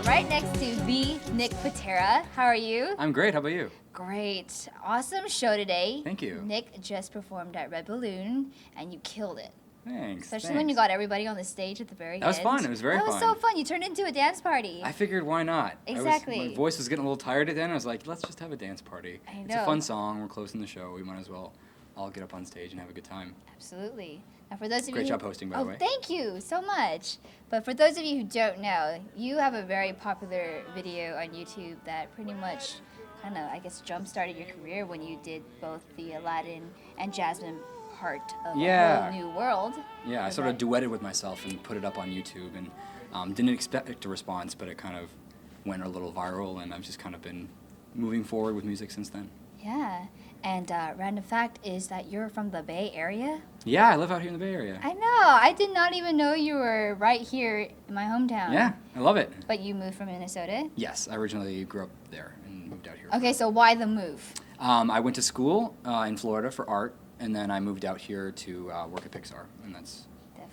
right next to the Nick Pitera. How are you? I'm great. How about you? Great. Awesome show today. Thank you. Nick just performed at Red Balloon, and you killed it. Thanks. Especially when you got everybody on the stage at the very end. That was fun. It was very fun. That was so fun. You turned into a dance party. I figured, why not? Exactly. My voice was getting a little tired at the end. I was like, let's just have a dance party. I know. It's a fun song. We're closing the show. We might as well all get up on stage and have a good time. Absolutely. Now, for those of Great you job hosting, by the way. Thank you so much. But for those of you who don't know, you have a very popular video on YouTube that pretty much kind of, I guess, jump-started your career when you did both the Aladdin and Jasmine part of A Whole New World. Yeah, I sort of duetted with myself and put it up on YouTube, and didn't expect a response, but it kind of went a little viral, and I've just kind of been moving forward with music since then. Yeah, and random fact is that you're from the Bay Area? Yeah, I live out here in the Bay Area. I know. I did not even know you were right here in my hometown. Yeah, I love it. But you moved from Minnesota? Yes, I originally grew up there and moved out here. Okay, so why the move? I went to school in Florida for art, and then I moved out here to work at PIXAR, and that's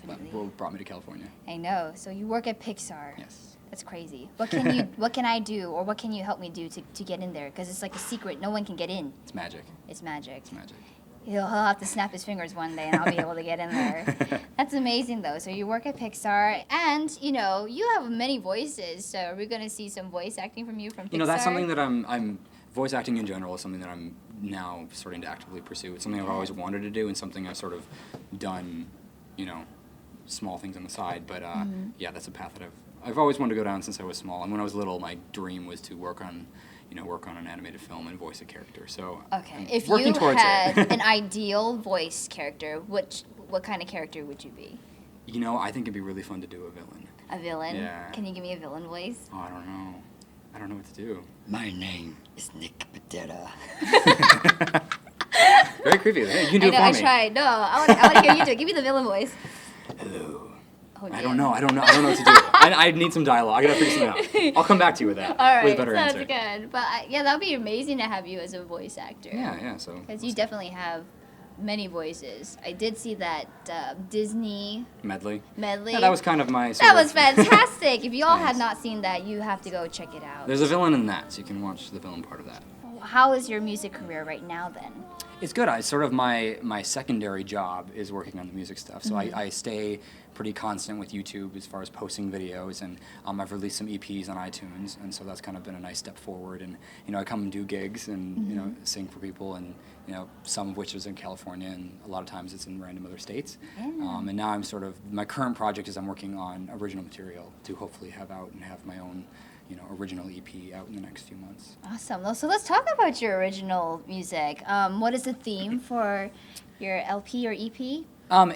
what brought me to California. I know. So you work at PIXAR. Yes. That's crazy. What can I do, or what can you help me do to get in there? Because it's like a secret. No one can get in. It's magic. It's magic. It's magic. He'll have to snap his fingers one day, and I'll be able to get in there. That's amazing, though. So you work at PIXAR, and you know you have many voices. So are we going to see some voice acting from you from PIXAR? You know, that's something that I'm voice acting in general is something that I'm now starting to actively pursue. It's something I've always wanted to do, and something I've sort of done, you know, small things on the side. But yeah, that's a path that I've always wanted to go down since I was small. And when I was little, my dream was to work on an animated film and voice a character. So okay, I'm if working you towards had it. an ideal voice character, what kind of character would you be? You know, I think it'd be really fun to do a villain. A villain? Yeah. Can you give me a villain voice? Oh, I don't know. I don't know what to do. My name is Nick Pitera. Very creepy. Hey, you can do it for me. I tried. No, I want to hear you do it. Give me the villain voice. Hello. Oh, I don't know what to do. I need some dialogue. I gotta figure something out. I'll come back to you with that. All right, with a better sounds answer. good. But yeah, that would be amazing to have you as a voice actor. Yeah. So. Because you definitely have many voices. I did see that Disney Medley. Yeah, that was kind of my. That was fantastic. If you all had not seen that, you have to go check it out. There's a villain in that, so you can watch the villain part of that. How is your music career right now then? It's good. Sort of my secondary job is working on the music stuff. So I stay pretty constant with YouTube as far as posting videos, and I've released some EPs on iTunes, and so that's kind of been a nice step forward. And you know, I come and do gigs and you know, sing for people, and you know, some of which is in California, and a lot of times it's in random other states. Yeah. And now I'm sort of, my current project is I'm working on original material to hopefully have out and have my own, you know, original EP out in the next few months. Awesome. So let's talk about your original music. What is the theme for your LP or EP?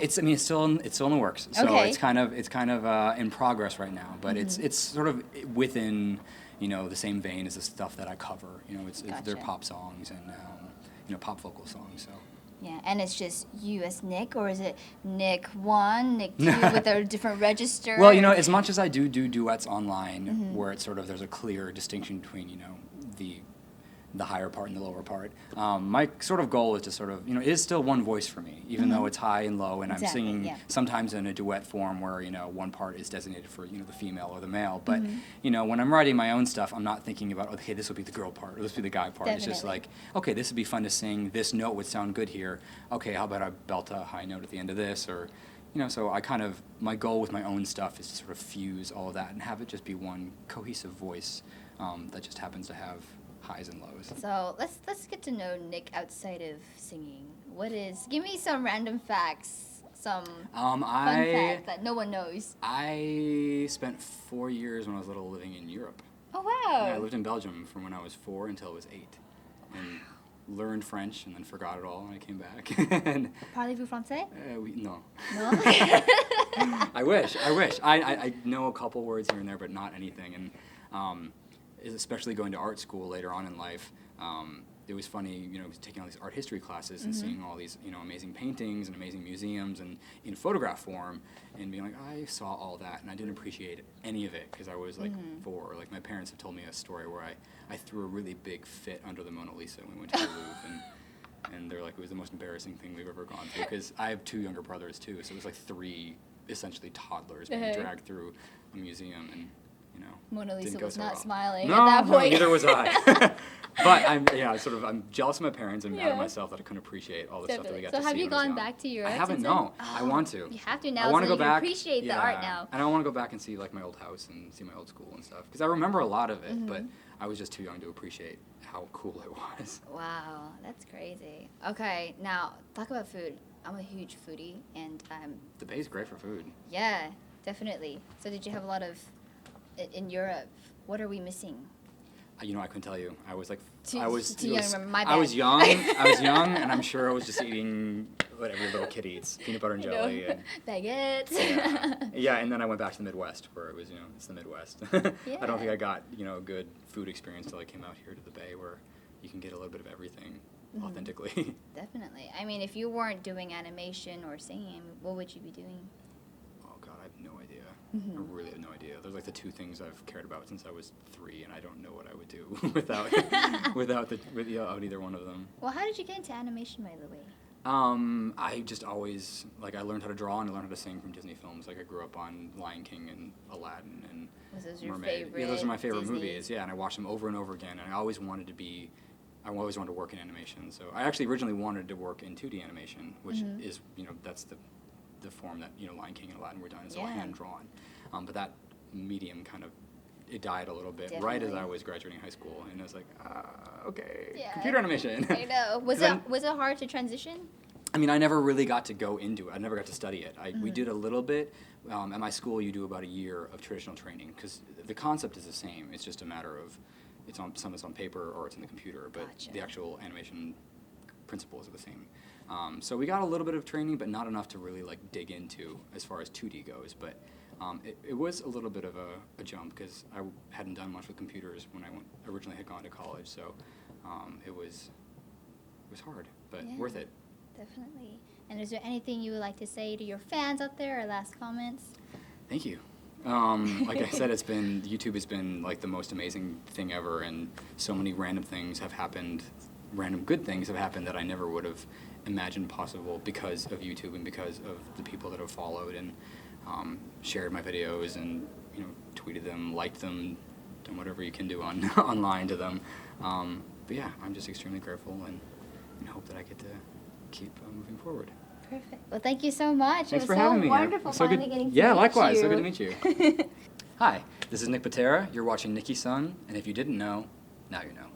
It's still in the works. So Okay. it's kind of in progress right now. But it's sort of within, you know, the same vein as the stuff that I cover. You know, they're Gotcha. pop songs and you know, pop vocal songs. So. Yeah, and it's just you as Nick, or is it Nick 1, Nick 2 with a different register? Well, you know, as much as I do duets online, where it's sort of there's a clear distinction between, you know, the higher part and the lower part. My sort of goal is to sort of, you know, it is still one voice for me, even though it's high and low, and I'm singing sometimes in a duet form where, you know, one part is designated for, you know, the female or the male. But, you know, when I'm writing my own stuff, I'm not thinking about, okay, this will be the girl part, or this will be the guy part. Definitely. It's just like, okay, this would be fun to sing, this note would sound good here. Okay, how about I belt a high note at the end of this, or, you know, so my goal with my own stuff is to sort of fuse all of that and have it just be one cohesive voice that just happens to have highs and lows. So let's get to know Nick outside of singing. Give me some random facts, some fun facts that no one knows. I spent 4 years when I was little living in Europe. Oh, wow. Yeah, I lived in Belgium from when I was 4 until I was 8. And learned French and then forgot it all when I came back. And, Parlez-vous français? No. No? I wish. I know a couple words here and there, but not anything. And especially going to art school later on in life, it was funny, you know, taking all these art history classes and seeing all these, you know, amazing paintings and amazing museums and in photograph form, and being like, I saw all that and I didn't appreciate any of it because I was like 4. Like my parents have told me a story where I threw a really big fit under the Mona Lisa when we went to the Louvre, and they're like, it was the most embarrassing thing we've ever gone through, because I have 2 younger brothers too, so it was like 3 essentially toddlers being dragged through a museum, and you know. Mona Lisa didn't go was so not well. smiling No, at that point. No, neither was I. But I'm jealous of my parents and mad Yeah. at myself that I couldn't appreciate all the stuff that we got So to see. have you when I was gone young. back to Europe? I haven't. since No, then? I want to. You have to I now, want so to go you can back. appreciate the art now. And I want to go back and see like my old house and see my old school and stuff because I remember a lot of it, Mm-hmm. but I was just too young to appreciate how cool it was. Wow, that's crazy. Okay, now talk about food. I'm a huge foodie, and The Bay's great for food. yeah, definitely. So did you have a lot of in Europe? What are we missing? You know, I couldn't tell you. I was like, Too I was young to remember. My I was bad. young. I was young, and I'm sure I was just eating what every little kid eats: peanut butter and You know, jelly. And, baguettes. yeah, and then I went back to the Midwest, where it was, you know, it's the Midwest. I don't think I got, you know, a good food experience till I came out here to the Bay, where you can get a little bit of everything authentically. Definitely. I mean, if you weren't doing animation or singing, what would you be doing? Oh God, I have no idea. I really have no idea. Those are like the two things I've cared about since I was 3, and I don't know what I would do without either one of them. Well, how did you get into animation, by the way? I just always, like, I learned how to draw and I learned how to sing from Disney films. Like, I grew up on Lion King and Aladdin and Was those your Mermaid. favorite Yeah, those are my favorite Disney? movies. Yeah, and I watched them over and over again. And I always wanted to work in animation. So I actually originally wanted to work in 2D animation, which is, you know, that's the form that, you know, Lion King and Aladdin were done. It's all Yeah. hand drawn. But that medium kind of, it died a little bit right as Definitely. I was graduating high school. And I was like, okay, Yeah. computer animation. I know. Was it hard to transition? I mean, I never really got to go into it. I never got to study it. We did a little bit. At my school, you do about a year of traditional training because the concept is the same. It's just a matter of some is on paper or it's in the computer, but Gotcha. the actual animation principles are the same. So we got a little bit of training, but not enough to really like dig into as far as 2D goes. But it was a little bit of a jump because I hadn't done much with computers when I originally had gone to college. So it was hard, but Yeah. worth it. Definitely. And is there anything you would like to say to your fans out there, or last comments? Thank you. Like I said, YouTube has been like the most amazing thing ever, and so many random things have happened, random good things have happened that I never would have imagined possible because of YouTube and because of the people that have followed and shared my videos and, you know, tweeted them, liked them, done whatever you can do online to them. But yeah, I'm just extremely grateful and hope that I get to keep moving forward. Perfect. Well, thank you so much. Thanks it for was having so me. wonderful So finally good. getting to Yeah, meet likewise. you. So good to meet you. Hi, this is Nick Pitera. You're watching Nicki Sun, and if you didn't know, now you know.